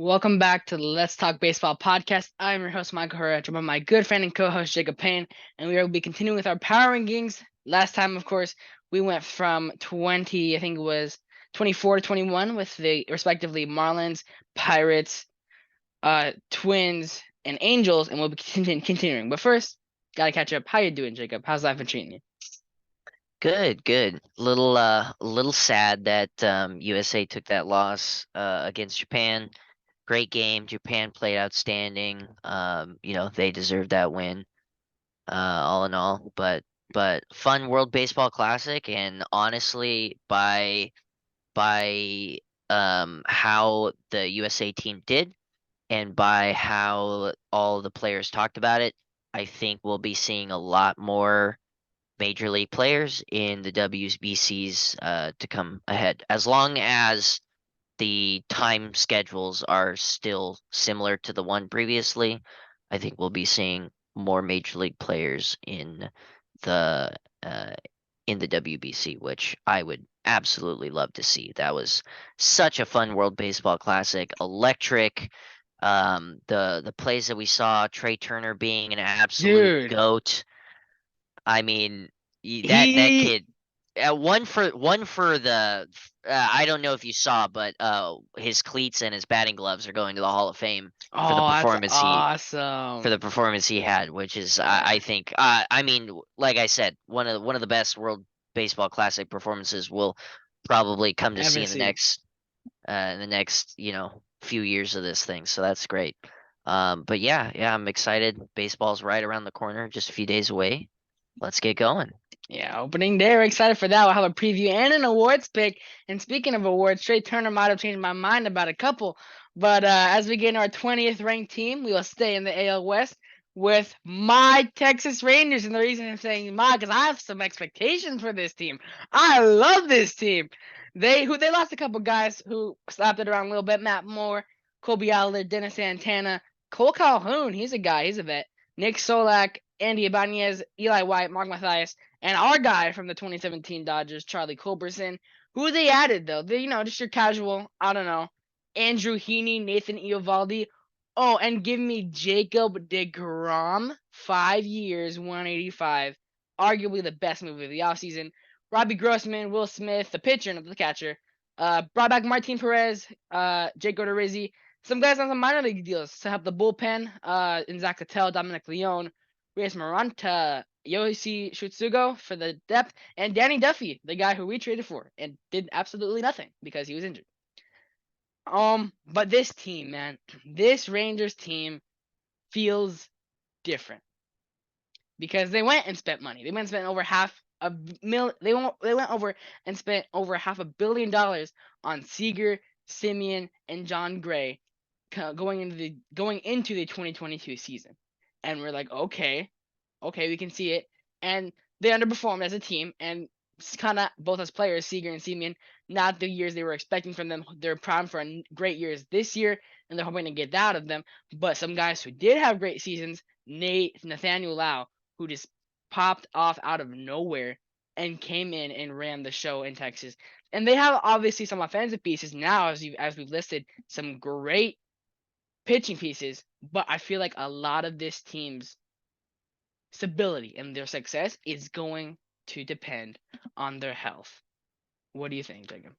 Welcome back to the Let's Talk Baseball podcast. I'm your host, Michael Herrera, joined by my good friend and co-host, Jacob Payne, and we will be continuing with our power rankings. Last time, of course, we went from 20, I think it was 24 to 21 with the respectively Marlins, Pirates, Twins, and Angels, and we'll be continuing. But first, gotta catch up. How you doing, Jacob? How's life been treating you? Good, good. Little sad that USA took that loss against Japan. Great game. Japan played outstanding. They deserved that win, all in all. But fun World Baseball Classic, and honestly, by how the USA team did, and by how all the players talked about it, I think we'll be seeing a lot more major league players in the WBCs to come ahead. As long as the time schedules are still similar to the one previously, I think we'll be seeing more major league players the uh, in the WBC, which I would absolutely love to see. That was such a fun World Baseball Classic, electric. The plays that we saw, Trey Turner being an absolute Dude, goat. I mean, that he kid. One for the. I don't know if you saw, but his cleats and his batting gloves are going to the Hall of Fame for the oh, that's performance awesome. he had, which is I Yeah, think I mean, like I said, one of the best World Baseball Classic performances we'll probably come to see ever see. in the next few years of this thing. So that's great. But yeah, I'm excited. Baseball's right around the corner, just a few days away. Let's get going. Yeah, opening day. We're excited for that. We'll have a preview and an awards pick. And speaking of awards, Trey Turner might have changed my mind about a couple. But as we get into our 20th ranked team, we will stay in the AL West with my Texas Rangers. And the reason I'm saying my, because I have some expectations for this team. I love this team. They lost a couple guys who slapped it around a little bit. Matt Moore, Kobe Aller, Dennis Santana, Cole Calhoun. He's a guy. He's a vet. Nick Solak, Andy Ibanez, Eli White, Mark Mathias. And our guy from the 2017 Dodgers, Charlie Culberson, who they added though, just your casual, I don't know, Andrew Heaney, Nathan Eovaldi. Oh, and give me Jacob DeGrom, 5 years, 185, arguably the best move of the offseason. Robbie Grossman, Will Smith, the pitcher, not the catcher. Brought back Martin Perez, Jake Odorizzi, some guys on some minor league deals to help the bullpen. In Zach Cattell, Dominic Leone, Reyes Maranta, Yoshi Shutsugo for the depth, and Danny Duffy, the guy who we traded for and did absolutely nothing because he was injured. But this team, man, this Rangers team feels different because they went and spent money. They went and spent over half a mil. They went over and spent over $500 million on Seager, Simeon, and John Gray going into the 2022 season, and we're like, okay, we can see it. And they underperformed as a team, and kind of both as players, Seager and Simeon, not the years they were expecting from them. They're primed for great years this year, and they're hoping to get that out of them. But some guys who did have great seasons, Nathaniel Lau, who just popped off out of nowhere and came in and ran the show in Texas. And they have obviously some offensive pieces now, as we've listed, some great pitching pieces. But I feel like a lot of this team's stability and their success is going to depend on their health. What do you think, Jacob?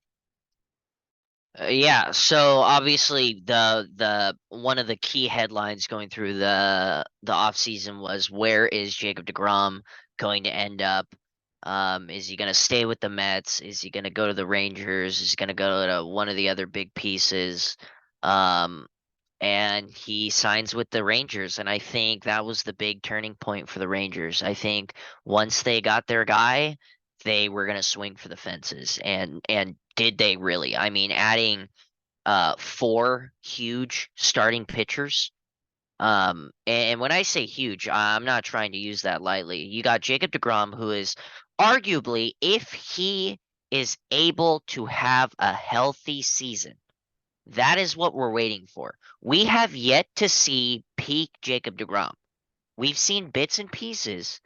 Yeah, so obviously the one of the key headlines going through the off season was, where is Jacob deGrom going to end up? Is he going to stay with the Mets? Is he going to go to the Rangers? Is he going to go to one of the other big pieces? Um, and he signs with the Rangers, and I think that was the big turning point for the Rangers. I think once they got their guy, they were going to swing for the fences, and did they really? I mean, adding four huge starting pitchers. And when I say huge, I'm not trying to use that lightly. You got Jacob deGrom, who is arguably, if he is able to have a healthy season, that is what we're waiting for. We have yet to see peak Jacob deGrom. We've seen bits and pieces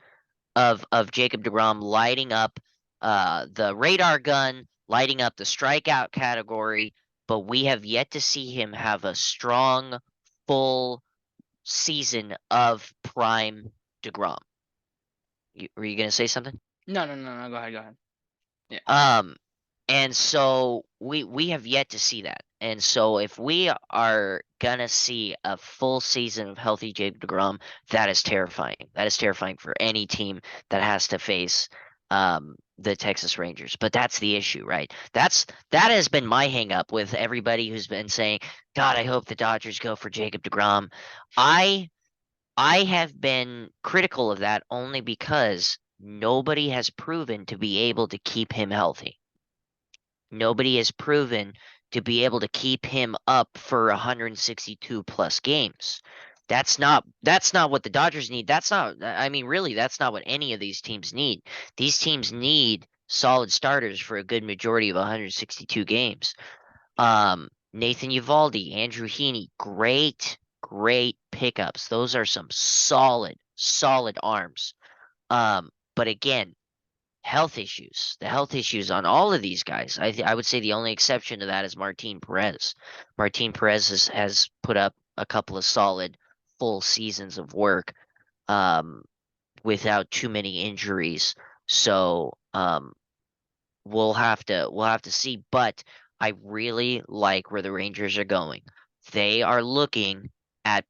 of Jacob deGrom lighting up the radar gun, lighting up the strikeout category, but we have yet to see him have a strong, full season of prime DeGrom. Were you gonna say something? No, no, no, no. Go ahead, go ahead. Yeah. Um, and so we have yet to see that. And so if we are gonna see a full season of healthy Jacob DeGrom, that is terrifying. That is terrifying for any team that has to face the Texas Rangers. But that's the issue, right? That has been my hang up with everybody who's been saying, God, I hope the Dodgers go for Jacob DeGrom. I I have been critical of that only because nobody has proven to be able to keep him healthy. Nobody has proven to be able to keep him up for 162 plus games. That's not what the Dodgers need. That's not I mean really that's not what any of these teams need. These teams need solid starters for a good majority of 162 games. Nathan Uvalde, Andrew Heaney, great pickups. Those are some solid arms. But again, health issues. The health issues on all of these guys. I would say the only exception to that is Martin Perez. Martin Perez has put up a couple of solid full seasons of work without too many injuries. So we'll have to see. But I really like where the Rangers are going. They are looking at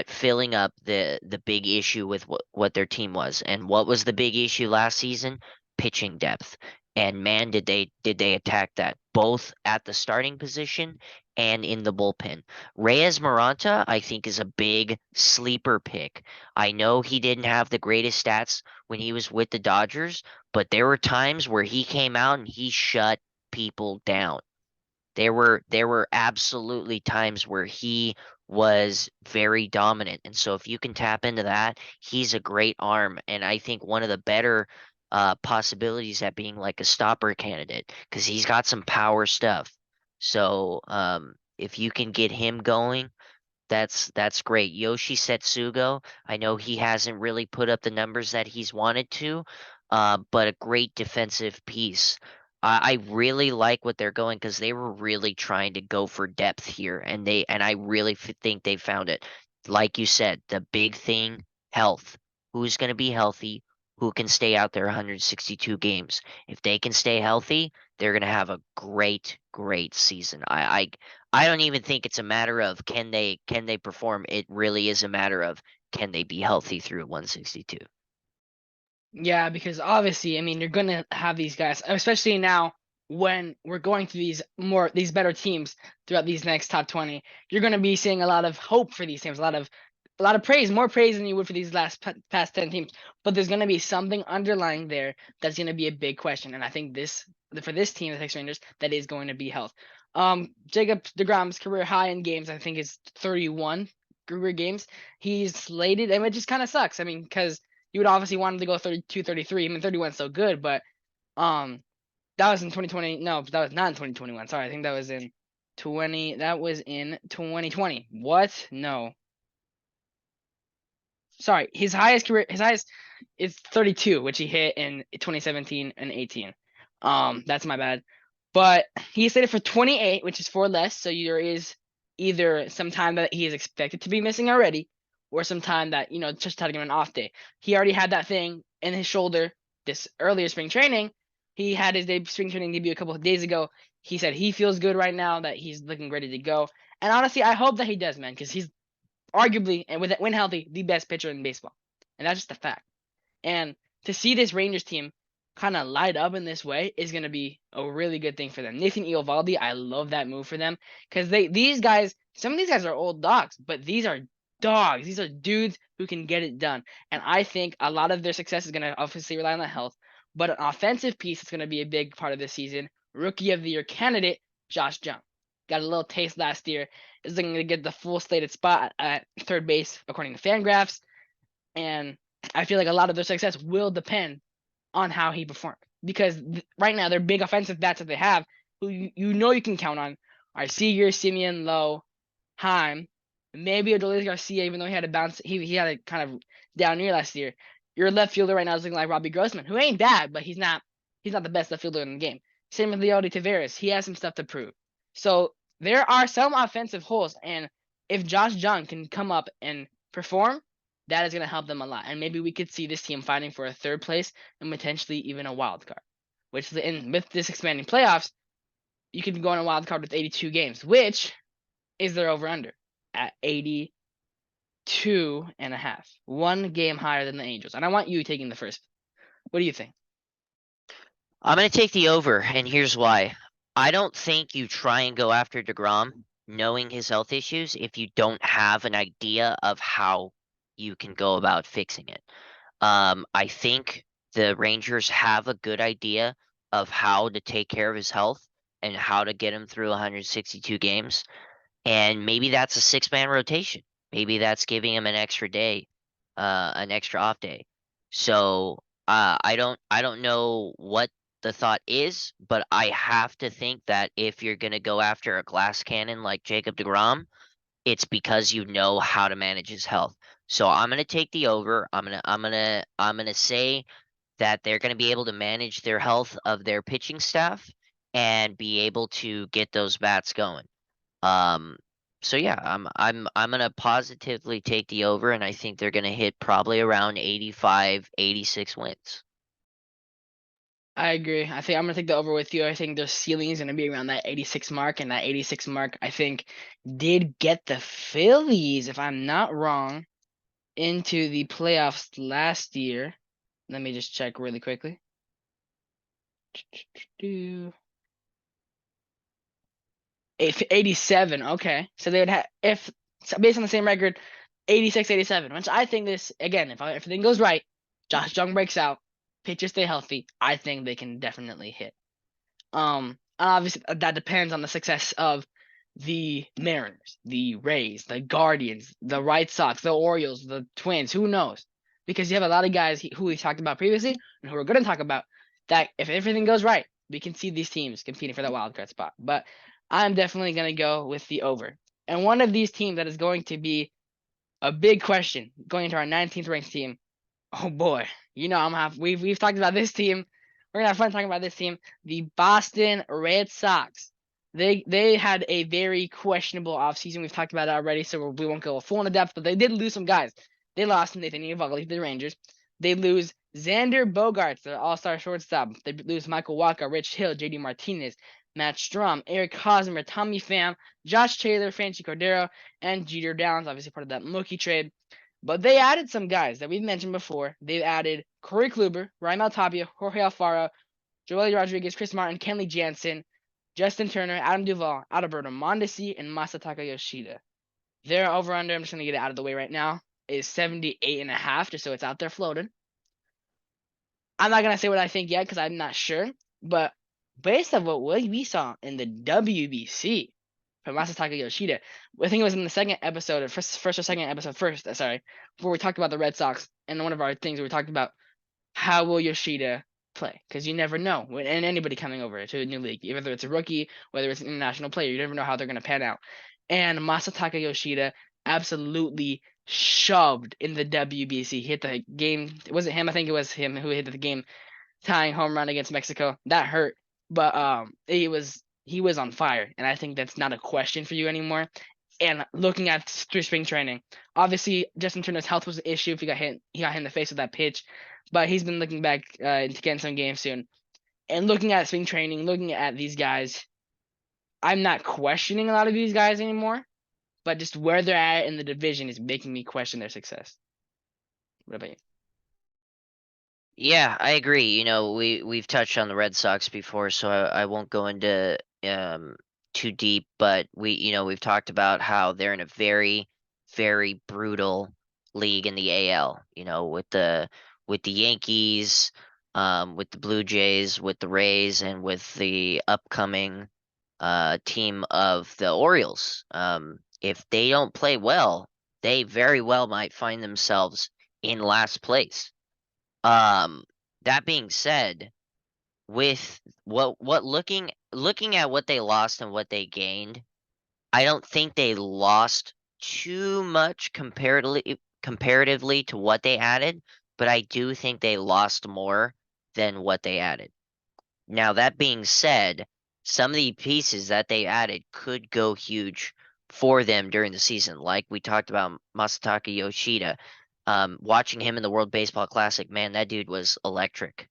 filling up the big issue with what their team was. And what was the big issue last season? Pitching depth. And man, did they attack that both at the starting position and in the bullpen. Reyes Maranta, I think, is a big sleeper pick. I know he didn't have the greatest stats when he was with the Dodgers, but there were times where he came out and he shut people down. There were absolutely times where he was very dominant. And so if you can tap into that, he's a great arm. And I think one of the better possibilities at being like a stopper candidate because he's got some power stuff. So if you can get him going, that's great. Yoshi Setsugo, I know he hasn't really put up the numbers that he's wanted to, but a great defensive piece. I really like what they're going because they were really trying to go for depth here, and I really think they found it. Like you said, the big thing, health. Who's going to be healthy? Who can stay out there 162 games? If they can stay healthy, they're going to have a great season. I don't even think it's a matter of can they perform. It really is a matter of can they be healthy through 162. Yeah, because obviously, I mean, you're gonna have these guys, especially now when we're going through these better teams throughout these next top 20. You're gonna be seeing a lot of hope for these teams, a lot of praise, more praise than you would for these past 10 teams. But there's gonna be something underlying there that's gonna be a big question, and I think for this team, the Texas Rangers, that is going to be health. Jacob DeGrom's career high in games, I think, is 31 career games. He's slated, and it just kind of sucks. I mean, because you would obviously want him to go 32, 33. I mean, 31 is so good, but that was in 2020. No, that was not in 2021. Sorry, I think that was in 20. That was in 2020. What? No. Sorry, his highest is 32, which he hit in 2017 and 18. That's my bad. But he slated for 28, which is 4 less. So there is either some time that he is expected to be missing already, or some time that just had to give him an off day. He already had that thing in his shoulder this earlier spring training. He had his spring training debut a couple of days ago. He said he feels good right now, that he's looking ready to go. And honestly, I hope that he does, man, because he's arguably, and when healthy, the best pitcher in baseball. And that's just a fact. And to see this Rangers team kind of light up in this way is going to be a really good thing for them. Nathan Eovaldi, I love that move for them because some of these guys are old dogs, but these are dogs. These are dudes who can get it done. And I think a lot of their success is going to obviously rely on the health, but an offensive piece that's going to be a big part of this season. Rookie of the Year candidate, Josh Jung. Got a little taste last year. Is looking to get the full slated spot at third base according to Fangraphs. And I feel like a lot of their success will depend on how he performs. Because right now, their big offensive bats that they have, who you can count on, are Seager, Semien, Lowe, Heim, maybe Adolis Garcia, even though he had a bounce, he had a kind of down year last year. Your left fielder right now is looking like Robbie Grossman, who ain't bad, but he's not the best left fielder in the game. Same with Leody Taveras. He has some stuff to prove. So there are some offensive holes, and if Josh Jung can come up and perform, that is going to help them a lot. And maybe we could see this team fighting for a third place and potentially even a wild card. Which, with this expanding playoffs, you could go on a wild card with 82 games, which is their over under at 82.5, 1 game higher than the Angels. And I want you taking the first. What do you think? I'm going to take the over, and here's why. I don't think you try and go after DeGrom knowing his health issues if you don't have an idea of how you can go about fixing it. I think the Rangers have a good idea of how to take care of his health and how to get him through 162 games. And maybe that's a 6-man rotation. Maybe that's giving him an extra day, an extra off day. So I don't know what the thought is, but I have to think that if you're gonna go after a glass cannon like Jacob DeGrom, it's because you know how to manage his health. So I'm gonna take the over. I'm gonna say that they're gonna be able to manage their health of their pitching staff and be able to get those bats going. Um, so yeah, I'm gonna positively take the over, and I think they're gonna hit probably around 85, 86 wins. I agree. I think I'm gonna take the over with you. I think their ceiling is gonna be around that 86 mark, and that 86 mark I think did get the Phillies, if I'm not wrong, into the playoffs last year. Let me just check really quickly. If 87, okay. So they would have, if so based on the same record, 86, 87, which I think this, again, if everything goes right, Josh Jung breaks out, pitchers stay healthy, I think they can definitely hit. Obviously that depends on the success of the Mariners, the Rays, the Guardians, the White Sox, the Orioles, the Twins. Who knows? Because you have a lot of guys who we talked about previously and who we're going to talk about that if everything goes right, we can see these teams competing for that wild card spot. But I'm definitely going to go with the over. And one of these teams that is going to be a big question going into our 19th ranked team. Oh boy, we've talked about this team. We're gonna have fun talking about this team. The Boston Red Sox. They had a very questionable offseason. We've talked about it already, so we won't go full into depth. But they did lose some guys. They lost Nathan Eovaldi to the Rangers. They lose Xander Bogaerts, their all-star shortstop. They lose Michael Wacha, Rich Hill, JD Martinez, Matt Strom, Eric Hosmer, Tommy Pham, Josh Taylor, Franchy Cordero, and Jeter Downs, obviously part of that Mookie trade. But they added some guys that we've mentioned before. They've added Corey Kluber, Raimel Tapia, Jorge Alfaro, Joely Rodriguez, Chris Martin, Kenley Jansen, Justin Turner, Adam Duvall, Alberto Mondesi, and Masataka Yoshida. Their over-under, I'm just going to get it out of the way right now, is 78.5, just so it's out there floating. I'm not going to say what I think yet because I'm not sure. But based on what we saw in the WBC, from Masataka Yoshida. I think it was in the second episode, first or second episode, before we talked about the Red Sox. And one of our things we talked about how will Yoshida play? Because you never know when and anybody coming over to a new league, whether it's a rookie, whether it's an international player, you never know how they're going to pan out. And Masataka Yoshida absolutely shoved in the WBC. He hit the game. It wasn't him. I think it was him who hit the game tying home run against Mexico. That hurt, but he was on fire, and I think that's not a question for you anymore. And looking at through spring training, obviously Justin Turner's health was an issue if he got hit in the face with that pitch, but he's been looking back to getting some games soon. And looking at spring training, looking at these guys, I'm not questioning a lot of these guys anymore, but just where they're at in the division is making me question their success. What about you? Yeah, I agree. We've touched on the Red Sox before, so I won't go into too deep, but we've talked about how they're in a very, very brutal league in the AL, with the Yankees, with the Blue Jays, with the Rays, and with the upcoming team of the Orioles. If they don't play well, they very well might find themselves in last place. That being said, with what looking at what they lost and what they gained, I don't think they lost too much comparatively to what they added, but I do think they lost more than what they added. Now that being said, some of the pieces that they added could go huge for them during the season. Like we talked about Masataka Yoshida. Watching him in the World Baseball Classic, man, that dude was electric.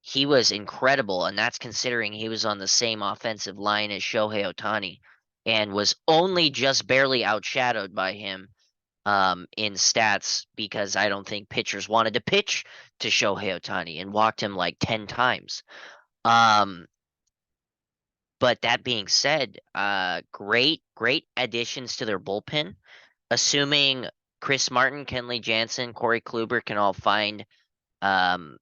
He was incredible, and that's considering he was on the same offensive line as Shohei Ohtani and was only just barely outshadowed by him in stats because I don't think pitchers wanted to pitch to Shohei Ohtani and walked him like 10 times. Um, but that being said, great additions to their bullpen. Assuming Chris Martin, Kenley Jansen, Corey Kluber can all find um,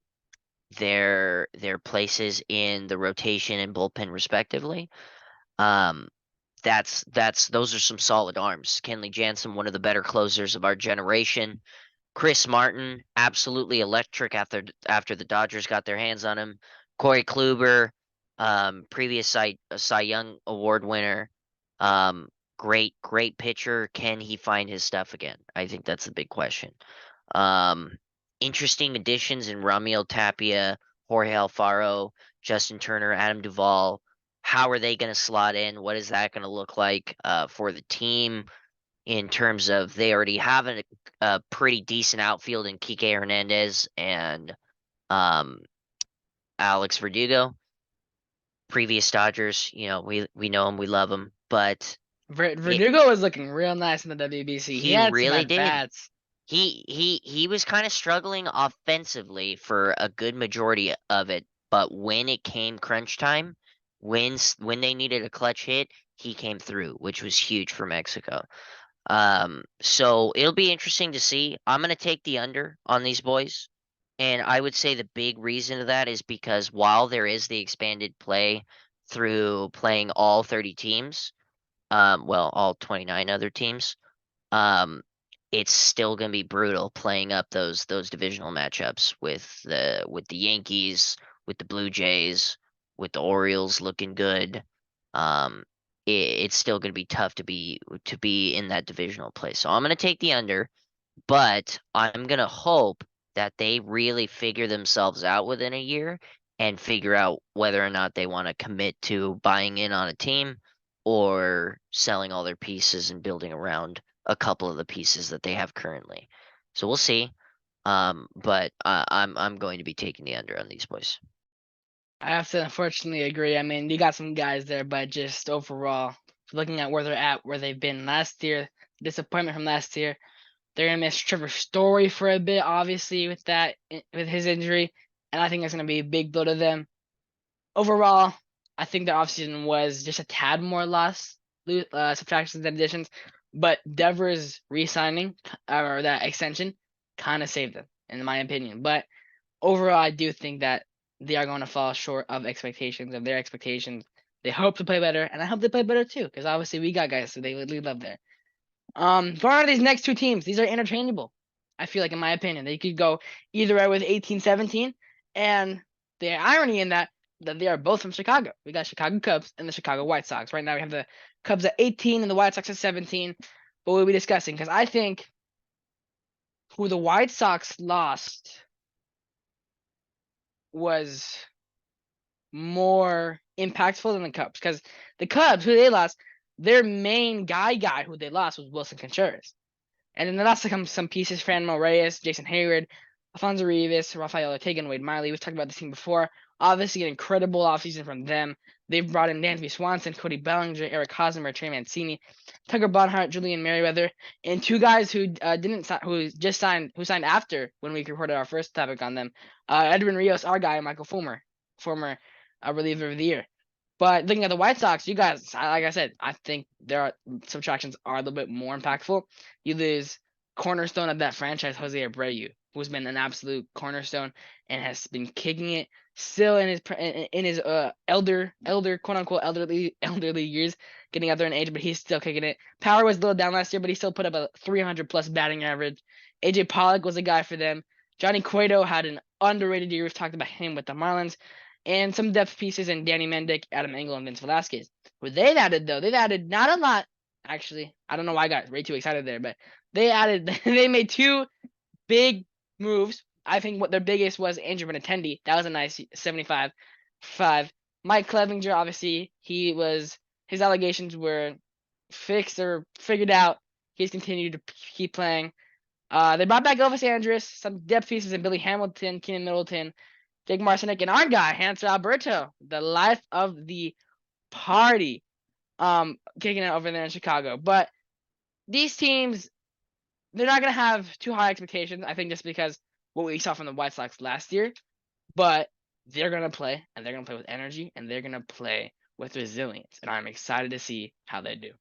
their places in the rotation and bullpen respectively. Um, that's those are some solid arms. Kenley Jansen, one of the better closers of our generation. Chris Martin, absolutely electric after the Dodgers got their hands on him. Corey Kluber, previous Cy Young Award winner, great pitcher. Can he find his stuff again? I think that's the big question. Um, Interesting additions in Ramiel Tapia, Jorge Alfaro, Justin Turner, Adam Duvall. How are they going to slot in? What is that going to look like for the team? In terms of they already have a pretty decent outfield in Kike Hernandez and um, Alex Verdugo. Previous Dodgers, we know him, we love him, but it Verdugo was looking real nice in the WBC. He he had some really at did. bats. He was kind of struggling offensively for a good majority of it, but when it came crunch time, when they needed a clutch hit, he came through, which was huge for Mexico. So it'll be interesting to see. I'm gonna take the under on these boys. And I would say the big reason of that is because while there is the expanded play through playing all 30 teams, well, all 29 other teams, um, it's still gonna be brutal playing up those divisional matchups with the Yankees, with the Blue Jays, with the Orioles looking good. Um, it's still gonna be tough to be in that divisional play. So I'm gonna take the under, but I'm gonna hope that they really figure themselves out within a year and figure out whether or not they want to commit to buying in on a team or selling all their pieces and building around a couple of the pieces that they have currently. So we'll see. But I'm going to be taking the under on these boys. I have to unfortunately agree. I mean, you got some guys there, but just overall, looking at where they're at, where they've been last year, disappointment from last year, they're gonna miss Trevor Story for a bit, obviously with his injury, and I think it's gonna be a big blow to them. Overall, I think their offseason was just a tad more subtractions than additions, but Devers re-signing or that extension kind of saved them, in my opinion. But overall, I do think that they are going to fall short of their expectations. They hope to play better, and I hope they play better too, because obviously we got guys, so they would lead up there. Going on to these next two teams, these are interchangeable. I feel like, in my opinion, they could go either way with 18-17, and the irony in that they are both from Chicago. We got Chicago Cubs and the Chicago White Sox. Right now, we have the Cubs at 18 and the White Sox at 17. But we'll be discussing because I think who the White Sox lost was more impactful than the Cubs, because the Cubs, who they lost, their main guy who they lost was Wilson Contreras. And then they lost some pieces: Franmil Reyes, Jason Hayward, Alfonso Rivas, Rafael Ortega, and Wade Miley. We've talked about this team before. Obviously, an incredible offseason from them. They've brought in Dansby Swanson, Cody Bellinger, Eric Hosmer, Trey Mancini, Tucker Barnhart, Julian Merriweather, and two guys who who signed after when we recorded our first topic on them. Edwin Rios, our guy, Michael Fulmer, former reliever of the year. But looking at the White Sox, you guys, like I said, I think their subtractions are a little bit more impactful. You lose cornerstone of that franchise, Jose Abreu, who's been an absolute cornerstone and has been kicking it still in his elder quote unquote elderly years, getting out there in age, but he's still kicking it. Power was a little down last year, but he still put up a 300 plus batting average. AJ Pollock was a guy for them. Johnny Cueto had an underrated year. We've talked about him with the Marlins. And some depth pieces in Danny Mendick, Adam Engel, and Vince Velasquez. What they've added, though, they've added not a lot, actually. I don't know why I got way too excited there, but they made two big moves. I think what their biggest was Andrew Benintendi. That was a nice 75 Mike Clevinger, obviously, his allegations were fixed or figured out. He's continued to keep playing. They brought back Elvis Andrus, some depth pieces in Billy Hamilton, Keenan Middleton, Jake Marcinek, and our guy, Hanser Alberto, the life of the party, kicking it over there in Chicago. But these teams, they're not going to have too high expectations, I think, just because what we saw from the White Sox last year. But they're going to play, and they're going to play with energy, and they're going to play with resilience. And I'm excited to see how they do.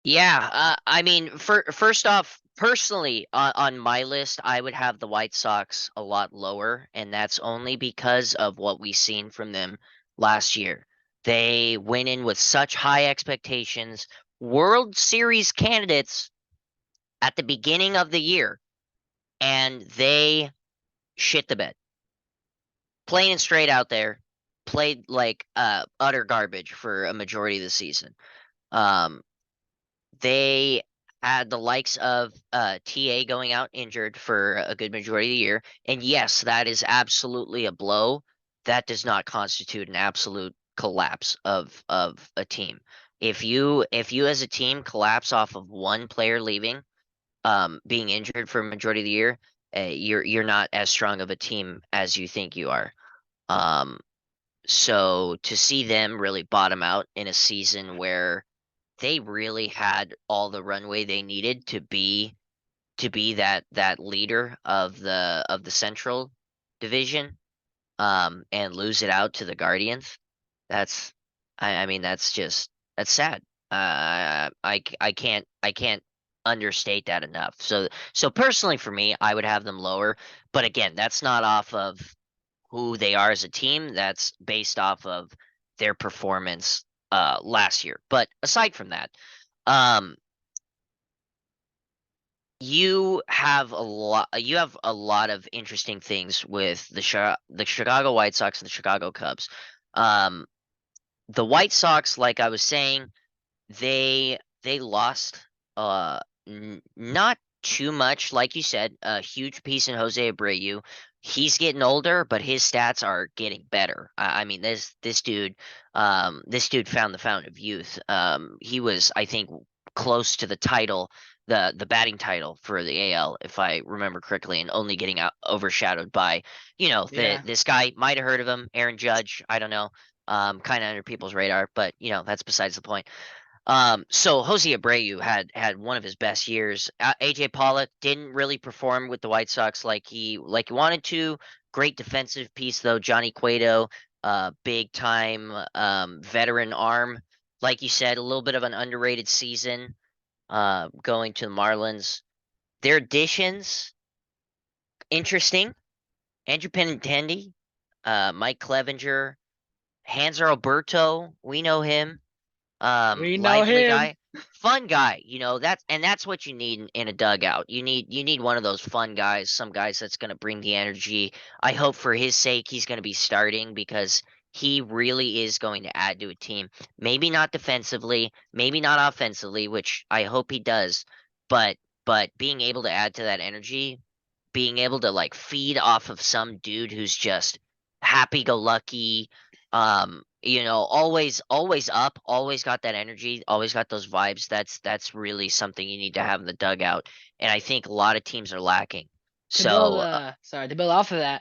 Yeah, I mean, first off, personally, on my list, I would have the White Sox a lot lower, and that's only because of what we've seen from them last year. They went in with such high expectations, World Series candidates at the beginning of the year, and they shit the bed. Plain and straight out there, played like utter garbage for a majority of the season. Um, They had the likes of TA going out injured for a good majority of the year. And yes, that is absolutely a blow. That does not constitute an absolute collapse of a team. If you as a team collapse off of one player leaving, being injured for a majority of the year, you're not as strong of a team as you think you are. Um, so to see them really bottom out in a season where they really had all the runway they needed to be that leader of the Central Division, and lose it out to the Guardians. That's, I mean, that's sad. I can't understate that enough. So personally for me, I would have them lower, but again, that's not off of who they are as a team. That's based off of their performance last year. But aside from that, um, you have a lot of interesting things with the Chicago White Sox and the Chicago Cubs. Um, the White Sox, like I was saying, they lost not too much, like you said, a huge piece in Jose Abreu. He's getting older, but his stats are getting better. I mean, this dude found the fountain of youth. He was, I think, close to the title, the batting title for the AL, if I remember correctly, and only getting out overshadowed by, Yeah. this guy might have heard of him, Aaron Judge. I don't know, kind of under people's radar, but that's besides the point. So Jose Abreu had one of his best years. AJ Pollock didn't really perform with the White Sox like he wanted to. Great defensive piece though. Johnny Cueto, big time veteran arm. Like you said, a little bit of an underrated season. Going to the Marlins. Their additions, interesting. Andrew Benintendi, Mike Clevinger, Hanser Alberto. We know him. We know Lively him. guy, fun guy. That's what you need in a dugout. You need one of those fun guys, some guys that's gonna bring the energy. I hope for his sake he's gonna be starting because he really is going to add to a team. Maybe not defensively, maybe not offensively, which I hope he does, but being able to add to that energy, being able to like feed off of some dude who's just happy go lucky, always up, always got that energy, always got those vibes. That's really something you need to have in the dugout, and I think a lot of teams are lacking. So To build off of that,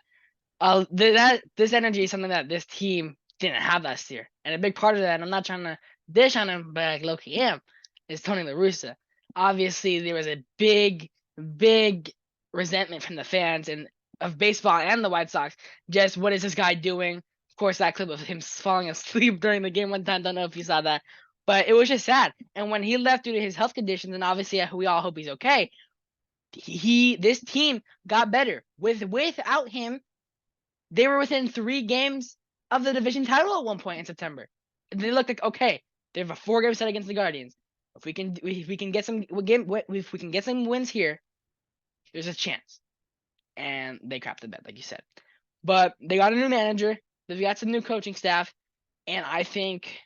this energy is something that this team didn't have last year, and a big part of that. And I'm not trying to dish on him, but like Loki am, is Tony La Russa. Obviously, there was a big resentment from the fans and of baseball and the White Sox. Just what is this guy doing? Of course, that clip of him falling asleep during the game one time. Don't know if you saw that, but it was just sad. And when he left due to his health conditions, and obviously we all hope he's okay. This team got better without him. They were within 3 games of the division title at one point in September. They looked like okay. They have a 4-game set against the Guardians. If we can get some if we can get some wins here, there's a chance. And they crapped the bed, like you said. But they got a new manager. They've got some new coaching staff, and I think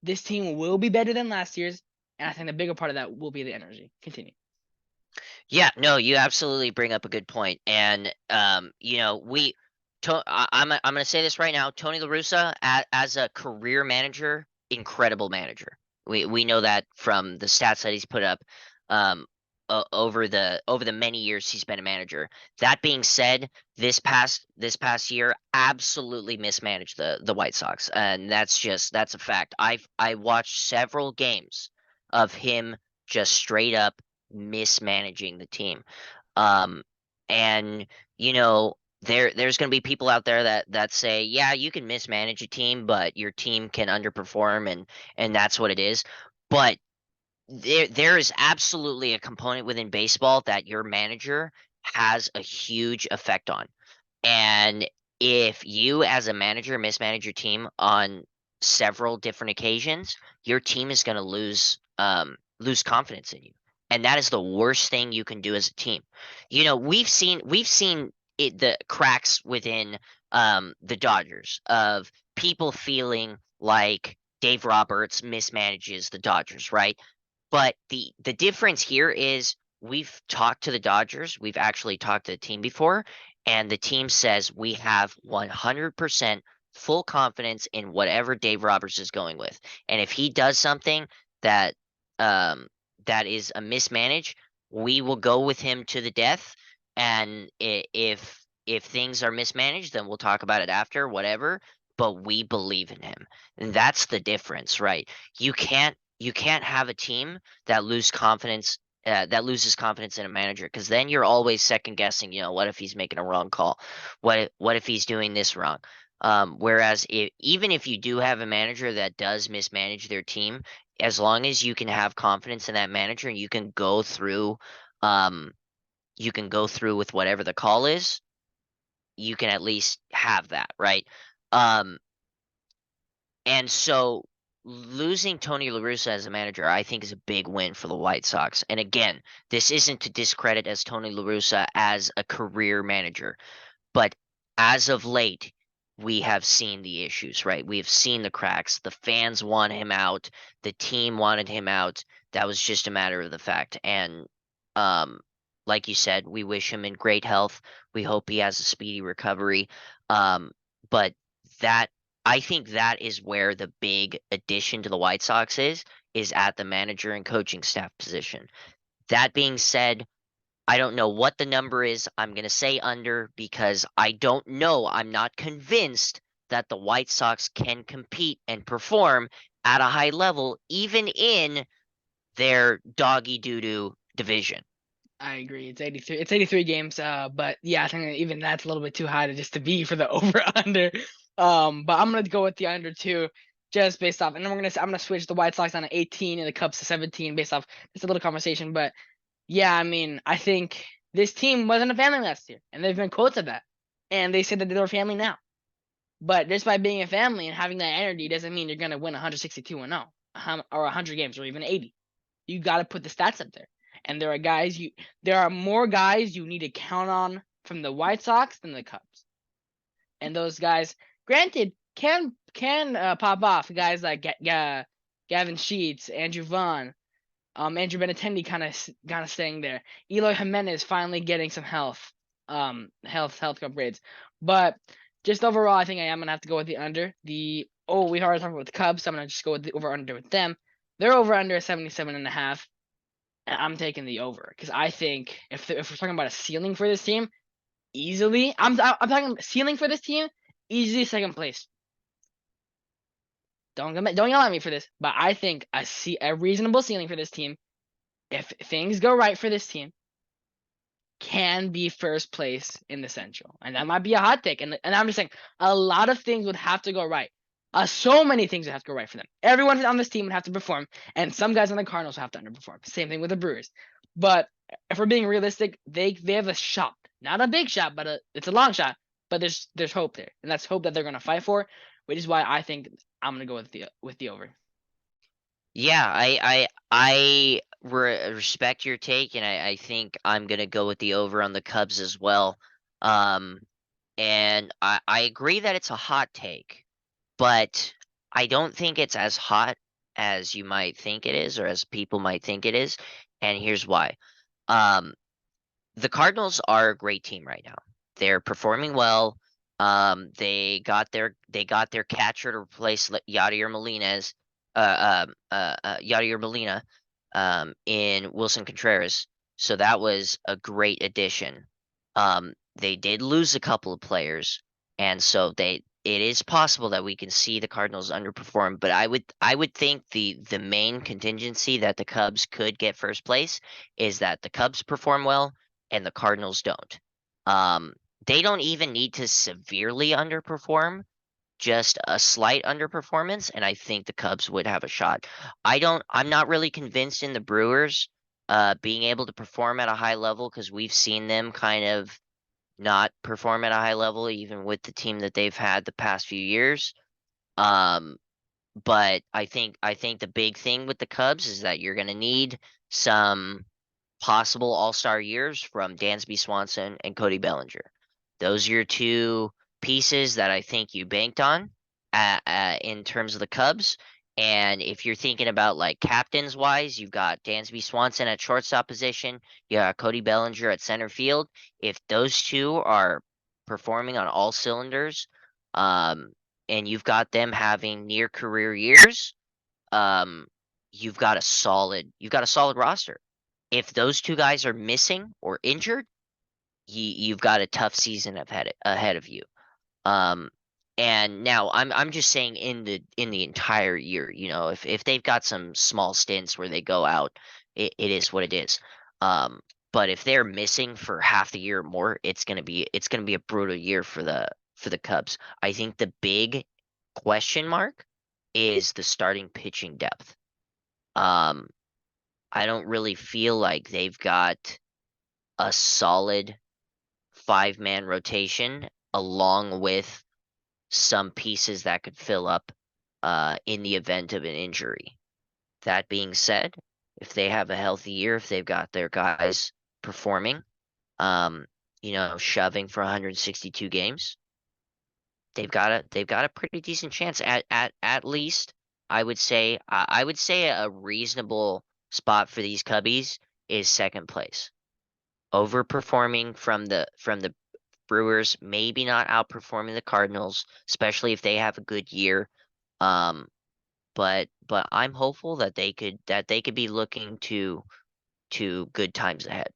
this team will be better than last year's. And I think the bigger part of that will be the energy. Continue. yeah, no, you absolutely bring up a good point, and we I'm gonna say this right now. Tony La Russa, as a career manager, incredible manager. We know that from the stats that he's put up, um, over the many years he's been a manager. That being said, this past year, absolutely mismanaged the White Sox, and that's a fact. I watched several games of him just straight up mismanaging the team. Um, and you know, there's going to be people out there that say, yeah, you can mismanage a team, but your team can underperform, and that's what it is. But there is absolutely a component within baseball that your manager has a huge effect on. And if you as a manager mismanage your team on several different occasions, your team is going to lose confidence in you. And that is the worst thing you can do as a team. We've seen the cracks within the Dodgers of people feeling like Dave Roberts mismanages the Dodgers, right? But the difference here is we've talked to the Dodgers, we've actually talked to the team before, and the team says we have 100% full confidence in whatever Dave Roberts is going with. And if he does something that um that is a mismanage, we will go with him to the death. And if things are mismanaged, then we'll talk about it after, whatever. But we believe in him. And that's the difference, right? You can't have a team that loses confidence in a manager, because then you're always second guessing. What if he's making a wrong call? What if he's doing this wrong? Whereas even if you do have a manager that does mismanage their team, as long as you can have confidence in that manager, and um, you can go through with whatever the call is, you can at least have that, right? Um, and so losing Tony La Russa as a manager, I think, is a big win for the White Sox. And again, this isn't to discredit as Tony La Russa as a career manager, but as of late, we have seen the issues, right? We have seen the cracks. The fans want him out. The team wanted him out. That was just a matter of the fact. And um, like you said, we wish him in great health. We hope he has a speedy recovery. But that I think that is where the big addition to the White Sox is at the manager and coaching staff position. That being said, I don't know what the number is. I'm going to say under because I don't know. I'm not convinced that the White Sox can compete and perform at a high level, even in their doggy doo-doo division. I agree. It's 83. It's 83 games. But yeah, I think that even that's a little bit too high to just to be for the over under. But I'm gonna go with the under too, just based off. And then I'm gonna switch the White Sox down to 18 and the Cubs to 17 based off just a little conversation. But yeah, I mean, I think this team wasn't a family last year, and there's been quotes of that, and they said that they're a family now. But just by being a family and having that energy doesn't mean you're gonna win 162 and 0, or 100 games, or even 80. You got to put the stats up there. And there are more guys you need to count on from the White Sox than the Cubs. And those guys, granted, can pop off. Guys like Gavin Sheets, Andrew Vaughn, Andrew Benintendi kind of staying there. Eloy Jimenez finally getting some health upgrades. But just overall, I think I am gonna have to go with the under. We already talked about the Cubs, so I'm gonna just go with the over under with them. They're over under 77.5. And I'm taking the over because I think if we're talking about a ceiling for this team, easily, I'm talking ceiling for this team, easily second place. Don't yell at me for this, but I think I see a reasonable ceiling for this team, if things go right for this team, can be first place in the Central. And that might be a hot take. And I'm just saying a lot of things would have to go right. So many things would have to go right for them. Everyone on this team would have to perform, and some guys on the Cardinals would have to underperform. Same thing with the Brewers. But if we're being realistic, they have a shot. Not a big shot, but it's a long shot. But there's hope there. And that's hope that they're gonna fight for, which is why I think I'm gonna go with the over. Yeah, I respect your take, and I think I'm gonna go with the over on the Cubs as well. Um, and I agree that it's a hot take, but I don't think it's as hot as you might think it is, or as people might think it is. And here's why. Um, the Cardinals are a great team right now. They're performing well. They got their catcher to replace Yadier Molina's Yadier Molina in Wilson Contreras. So that was a great addition. They did lose a couple of players, and so it is possible that we can see the Cardinals underperform. But I would think the main contingency that the Cubs could get first place is that the Cubs perform well and the Cardinals don't. They don't even need to severely underperform, just a slight underperformance, and I think the Cubs would have a shot. I'm not really convinced in the Brewers being able to perform at a high level because we've seen them kind of not perform at a high level even with the team that they've had the past few years. Um, but I think the big thing with the Cubs is that you're gonna need some possible all-star years from Dansby Swanson and Cody Bellinger. Those are your two pieces that I think you banked on in terms of the Cubs. And if you're thinking about like captains wise, you've got Dansby Swanson at shortstop position, you got Cody Bellinger at center field. If those two are performing on all cylinders, um, and you've got them having near career years, um, you've got a solid roster. If those two guys are missing or injured, you've got a tough season ahead of you. Um, and now I'm just saying in the entire year, you know, if they've got some small stints where they go out, it is what it is. Um, but if they're missing for half the year or more, it's gonna be a brutal year for the Cubs. I think the big question mark is the starting pitching depth. Um, I don't really feel like they've got a solid 5-man rotation along with some pieces that could fill up in the event of an injury. That being said, if they have a healthy year, if they've got their guys performing, um, you know, shoving for 162 games, they've got a pretty decent chance at least. I would say a reasonable spot for these Cubbies is second place. Overperforming from the Brewers, maybe not outperforming the Cardinals, especially if they have a good year. Um, but I'm hopeful that they could be looking to good times ahead.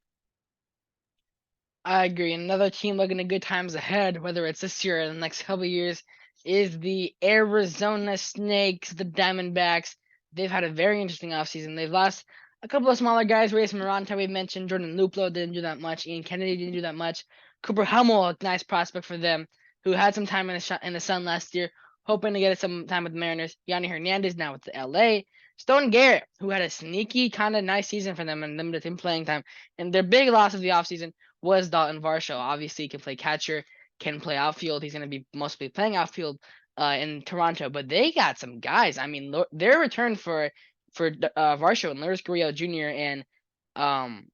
I agree. Another team looking at good times ahead, whether it's this year or the next couple of years, is the Arizona Snakes, the Diamondbacks. They've had a very interesting offseason. They've lost a couple of smaller guys. Reyes Moronta, we mentioned. Jordan Luplow didn't do that much. Ian Kennedy didn't do that much. Cooper Hummel, a nice prospect for them, who had some time in the sun last year, hoping to get some time with the Mariners. Yanni Hernandez now with the LA. Stone Garrett, who had a sneaky kind of nice season for them and limited him playing time. And their big loss of the offseason was Dalton Varsho. Obviously, he can play catcher, can play outfield. He's going to be mostly playing outfield in Toronto. But they got some guys. I mean, their return for Varsho and Lourdes Gurriel Jr. and um,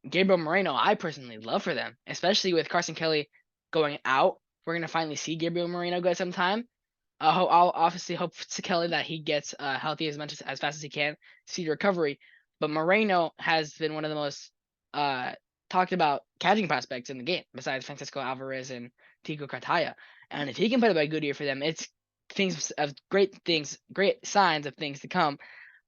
Gabriel Moreno, I personally love for them, especially with Carson Kelly going out. We're going to finally see Gabriel Moreno get some time. I'll obviously hope to Kelly that he gets healthy as fast as he can, see recovery. But Moreno has been one of the most talked about catching prospects in the game, besides Francisco Alvarez and Tico Cartaya. And if he can put up a good year for them, it's great signs of things to come.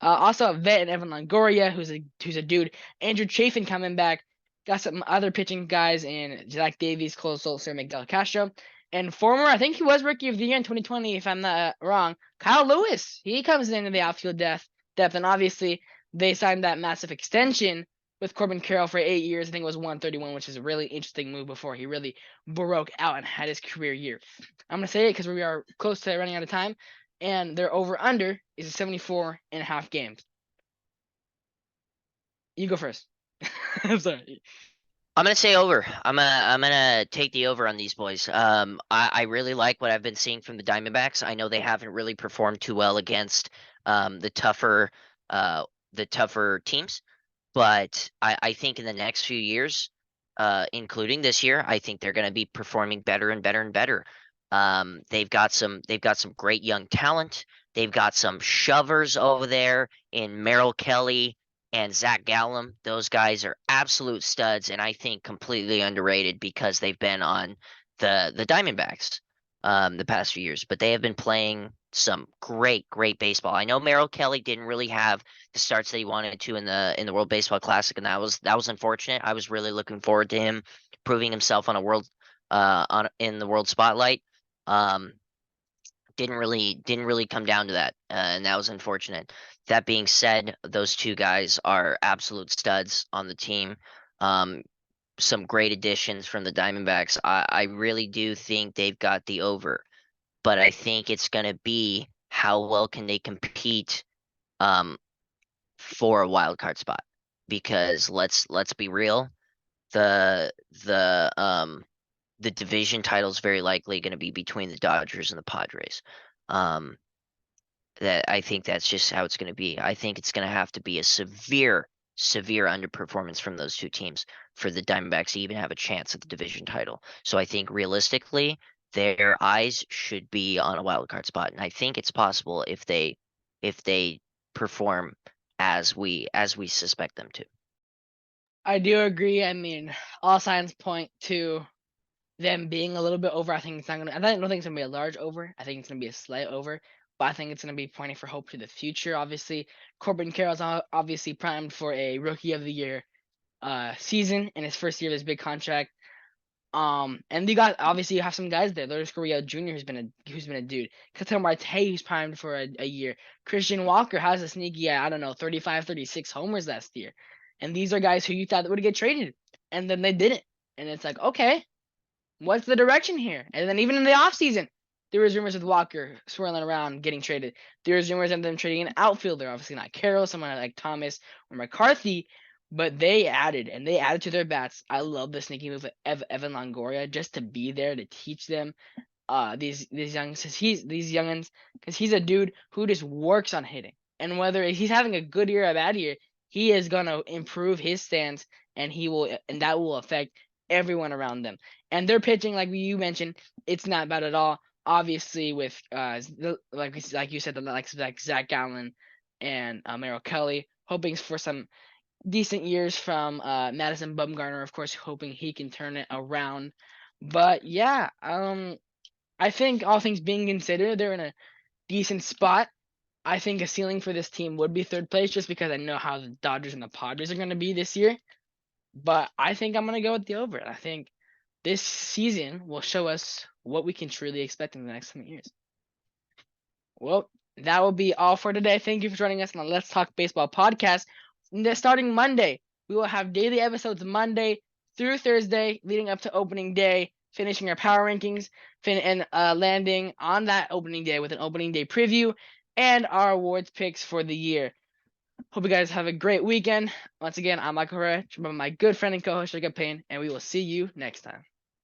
Also, a vet and Evan Longoria, who's a dude. Andrew Chafin coming back. Got some other pitching guys in Zach Davies, Cole Sulcer, Miguel Castro. And former, I think he was Rookie of the Year in 2020, if I'm not wrong, Kyle Lewis. He comes into the outfield depth. And obviously, they signed that massive extension with Corbin Carroll for 8 years. I think it was 131, which is a really interesting move before he really broke out and had his career year. I'm going to say it because we are close to running out of time. And their over-under is 74.5 games. You go first. I'm sorry. I'm gonna say over. I'm gonna take the over on these boys. I really like what I've been seeing from the Diamondbacks. I know they haven't really performed too well against the tougher teams, but I think in the next few years, including this year, I think they're gonna be performing better and better and better. They've got some great young talent. They've got some shovers over there in Merrill Kelly and Zach Gallen. Those guys are absolute studs, and I think completely underrated because they've been on the Diamondbacks. the past few years, but they have been playing some great baseball. I know Merrill Kelly didn't really have the starts that he wanted to in the World Baseball Classic, and that was unfortunate. I was really looking forward to him proving himself on a world on in the world spotlight. Um, didn't really come down to that, and that was unfortunate. That being said, those two guys are absolute studs on the team. Um, some great additions from the Diamondbacks. I really do think they've got the over, but I think it's going to be how well can they compete um, for a wild card spot. Because let's be real, the the um the division title is very likely going to be between the Dodgers and the Padres. Um, that I think that's just how it's going to be. I think it's going to have to be a severe underperformance from those two teams for the Diamondbacks to even have a chance at the division title. So I think realistically, their eyes should be on a wild card spot, and I think it's possible if they perform as we suspect them to. I do agree. I mean, all signs point to them being a little bit over. I think it's not gonna. I don't think it's gonna be a large over. I think it's gonna be a slight over, but I think it's gonna be pointing for hope to the future. Obviously, Corbin Carroll's obviously primed for a Rookie of the Year season in his first year of his big contract. And you have some guys there. Lourdes Gurriel Jr. who's been a dude. Ketel Marte who's primed for a year. Christian Walker has a sneaky, I don't know, 35, 36 homers last year. And these are guys who you thought would get traded, and then they didn't. And it's like, okay, what's the direction here? And then even in the offseason, there was rumors with Walker swirling around getting traded. There was rumors of them trading an outfielder, obviously not Carroll, someone like Thomas or McCarthy, but they added to their bats. I love the sneaky move of Evan Longoria just to be there to teach them these youngins because he's a dude who just works on hitting. And whether he's having a good year or a bad year, he is gonna improve his stance and that will affect everyone around them. And their pitching, like you mentioned, it's not bad at all. Obviously, with like you said, like Zach Gallen and Merrill Kelly, hoping for some decent years from Madison Bumgarner, of course, hoping he can turn it around. But yeah, I think all things being considered, they're in a decent spot. I think a ceiling for this team would be third place just because I know how the Dodgers and the Padres are going to be this year. But I think I'm going to go with the over. I think this season will show us what we can truly expect in the next 10 years. Well, that will be all for today. Thank you for joining us on the Let's Talk Baseball podcast. Starting Monday, we will have daily episodes Monday through Thursday, leading up to opening day, finishing our power rankings, and landing on that opening day with an opening day preview and our awards picks for the year. Hope you guys have a great weekend. Once again, I'm Michael Herrera, my good friend and co-host Jacob Payne, and we will see you next time.